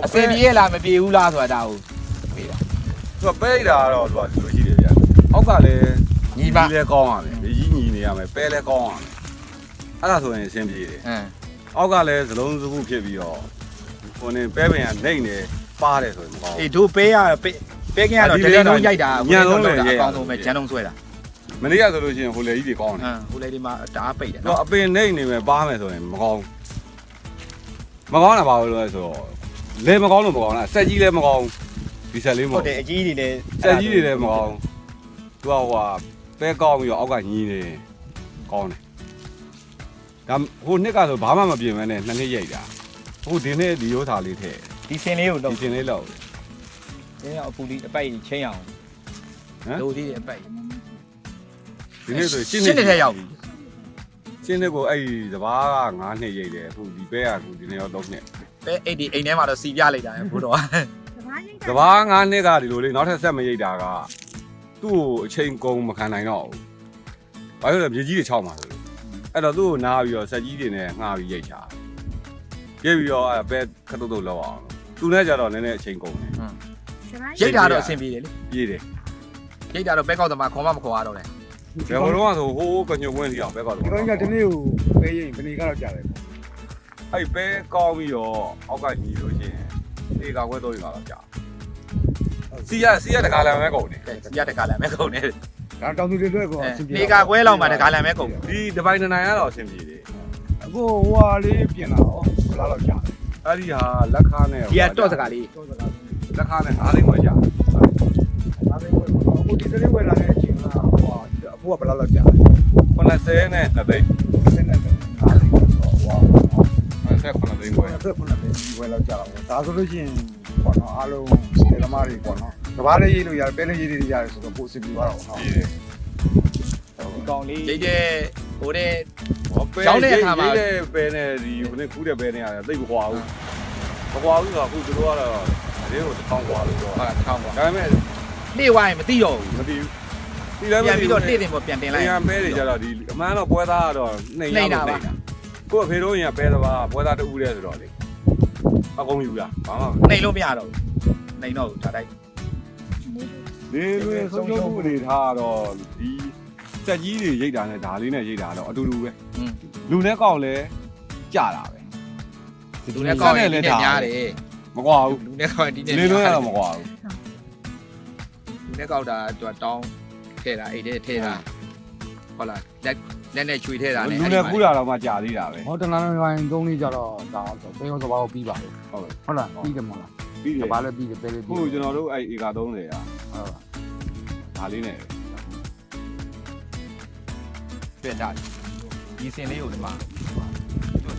အစင်ပြေးလားမပြေဘူးလားဆိုတာဒါကိုမေးတာ သူကပဲလိုက်တာတော့သူကဒီလိုရှိတယ်ဗျအောက်ကလည်းညီလည်းကောင်းရမယ်ကြီးညီနေရမယ်ပဲလည်းကောင်းရမယ်အဲ့ဒါဆိုရင်အဆင်ပြေတယ်အောက်ကလည်းဇလုံးစခုဖြစ်ပြီးတော့ဟိုနေပဲပင်ကနှိမ့်နေပါတယ်ဆိုရင်မကောင်းဘူးတို့ပဲရပဲကင်းကတော့တကယ်တော့ရိုက်တာညံလုံးလည်းအကောင်းဆုံးပဲဂျန်လုံးဆွဲတာမနေ့ကဆိုလို့ရှိရင်ဟိုလေကြီးတွေကောင်းတယ်ဟိုလေဒီမှာတအားပိတ်တယ်နော်အပင်နှိမ့်နေမယ်ပါမယ်ဆိုရင်မကောင်းတာပါလို့လဲဆိုတော့လေမကောင်းလို့မကောင်းလားဆက်ကြီးလည်းမကောင်းဒီဆက်လေးမဟုတ်တယ်အကြီးတွေလည်းဆက်ကြီးတွေလည်းမကောင်းသူကဟိုပဲကောင်းပြီးတော့အောက်ကညီးနေကောင်းတယ်ဒါဟိုနှစ်ကဆိုဘာမှမပြင်မဲနဲ့နှစ်နှစ်ရိတ်တာဟိုဒီနေ့ဒီရိုးသားလေးထည့်ဒီစင်လေးကိုဒီစင်လေးလောက်ဒီနေ့အပူလေးအပိုက်ချင်းအောင်လိုသေးတယ်အပိုက်ဒီနေ့ဆိုရှင်းနေထဲရောက်ပြီရှင်းနေကိုအဲ့ဒီစဘာက9နှစ်ရိတ်တယ်အခုဒီပဲကအခုဒီနေ့တော့3နှစ်ပဲအဲ့ဒီအိမ်ထဲမှာတော့စီပြလိုက်တာဘိုးတော်စဘာ9နှစ်ကဒီလိုလေးနောက်ထပ်ဆက်မရိတ်တာကသူ့ကိုအချိန်ကုန်မခံနိုင်တော့ဘူးဘာလို့လဲမြေကြီးတွေ6မှာဆိုလို့အဲ့တော့သူ့ကိုနားပြီးတော့ဆက်ကြီးတွေနဲ့ငှားပြီးရိတ်ချရိတ်ပြီးတော့ပဲခတ်တုတ်လောက်အောင်သူနဲ့ကြတော့နည်းနည်းအချိန်ကုန်တယ်ရိတ်တာတော့အဆင်ပြေတယ်လေပြေးတယ်ရိတ်တာတော့ပဲကောက်သမားခေါ်မှမခေါ်ရတော့လေဘယ်လိုမှဆိုဟိုးကညွန့်ဝင်းစီအောင်ပဲကောက်တော့ဒီကောင်ကဒီနေ့ကိုပဲရင်ဘယ်နေကတော့ကြာတယ်ပေါ့အဲ့ပဲကောင်းပြီးတော့အောက်ကညီလို့ရှိရင်အေကာခွဲတော့ရတော့ကြာစီရတကားလမ်းပဲကုန်တယ်စီရတကားလမ်းပဲကုန်တယ်ဒါတောင်သူတွေတွေ့ကောနေကာခွဲလောက်မှတကားလမ်းပဲကုန်ဒီတပိုင်းနိုင်ကတော့အဆင်ပြေတယ်အခုဟွာလေးပြင်လာတော့ဘယ်လောက်ကြာအဲ့ဒီဟာလက်ခါနဲ့ဒီကတော့စကားလေးလက်ခါနဲ့အားသိမ်းဝယ်ကြာအားသိမ်းဝယ်အခုဒီစလေးဝယ်လာတဲ့အချိန်ကဟွာအဖိုးကဘယ်လောက်ကြာ90နဲ့2သိန်း90နဲ့အားသိမ်းဟွာ89သိန်းဝယ်89သိန်းဝယ်လောက်ကြာတော့ဒါဆိုလို့ရှိရင်ပေါ့နော်အားလုံးဒီသမားတွေပေါ့နော်တဘာလေးရေးလို့ရတယ်ပဲလေးရေးလို့ရတယ်ဆိုတော့ပို့စစ်ပြီးသွားတော့ဟုတ်ပြီဒီကောင်လေးရိတ်တဲ့ဟိုတဲ့ကျောင်းတဲ့အခါမှာရိတ်တဲ့ပဲနဲ့ဒီခုနေ့ခူးတဲ့ပဲနဲ့ရတယ်သိပ်မကွာဘူးမကွာဘူးဆိုတော့အခုသူတို့ကတော့အရင်က1000ကွာလို့ပြောဟုတ်1000ကွာဒါပေမဲ့နှိမ့်ဝိုင်းမသိတော့ဘူးမသိဘူးပြန်ပြီးတော့နှိမ့်တင်ပေါ်ပြန်တင်လိုက်ပြန်ပဲတွေကြတော့ဒီအမှန်တော့ပွဲသားကတော့နှိမ့်ရလို့နှိမ့်တာကို့အဖေတို့ရင်ပဲသဘာပွဲသားတူးတယ်ဆိုတော့လေအကုန်ယူလားဘာမှနှိမ့်လို့မရတော့ဘူးနှိမ့်တော့ထားတိုက်ဒီလိုဆုံးရှုံးမှုတွေထားတော့ဒီစက်ကြီးတွေရိတ်တာနဲ့ဒါလေးနဲ့ရိတ်တာတော့အတူတူပဲလူနဲ့ကောက်လဲကြတာပဲလူနဲ့ကောက်ရင်လည်းများတယ်မကွာဘူးလူနဲ့ကောက်ဒီနဲ့လေလွန်းရတော့မကွာဘူးလူနဲ့ကောက်တာသူတောင်းထဲတာအိတ်ထဲထဲတာဟုတ်လားလက်နဲ့ချွေထဲတာနဲ့လူနဲ့ကူးတာတော့မှကြာသေးတာပဲဟောတနင်္လာနေ့ပိုင်း3နေ့ကျတော့ဒါပဲရောစဘာကိုပြီးပါဘူးဟုတ်လားပြီးတယ်မဟုတ်လားပြီးတယ်ဘာလဲပြီးတယ်ပဲလေးပြီးဟုတ်ကျွန်တော်တို့အဲ့ဧက30ရာဟုတ်ဒါလေးနဲ့ပြတာဒီစင်လေးကိုဒီမှာ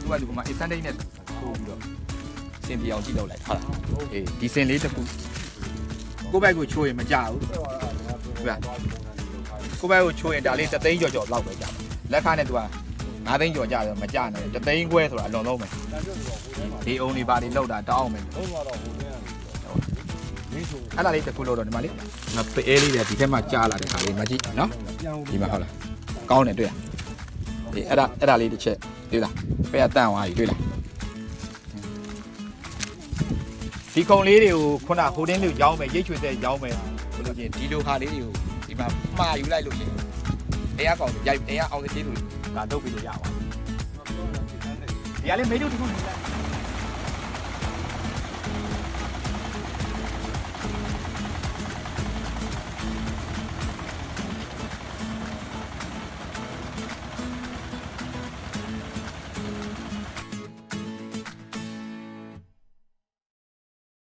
သူကဒီမှာအစန်ဒိတ်နဲ့ထိုးပြီးတော့စင်ပြေအောင်ကြည့်လောက်လိုက်ဟုတ်လားအေးဒီစင်လေးတစ်ခုကိုယ့်ဘက်ကိုချိုးရင်မကြဘူးဟုတ်လားကိုယ့်ဘက်ကိုချိုးရင်ဒါလေး3သိန်းကျော်လောက်ပဲကြတယ်လက်ခါနဲ့သူက9သိန်းကျော်ကြတယ်မကြနဲ့3သိန်းခွဲဆိုတာအလွန်လုံးပဲဒီအုံတွေပါတွေလောက်တာတောင်းအောင်မယ်အဲ့ဒါလေးတစ်ခုလို့တော့ဒီမှာလေငါပဲလေးတွေဒီထဲမှာကြားလာတဲ့ခါလေးမကြည့်နော်ဒီမှာဟုတ်လားကောင်းတယ်တွေ့လားဒီအဲ့ဒါလေးတစ်ချက်တွေ့လားပဲအတန့်သွားပြီတွေ့လားဒီကုံလေးတွေကိုခုနဟိုတင်းလေးကိုရောင်းမယ်ရိတ်ချွေတဲ့ရောင်းမယ်ဘယ်လိုချင်းဒီလိုခါလေးတွေကိုဒီမှာမှာယူလိုက်လို့ရှိရင်တရားကောင်ရိုက်တရားအောင်သေးလို့ဒါတုတ်ပြီးလို့ရပါဘူးဒီကလေးမိတ်တို့တစ်ခု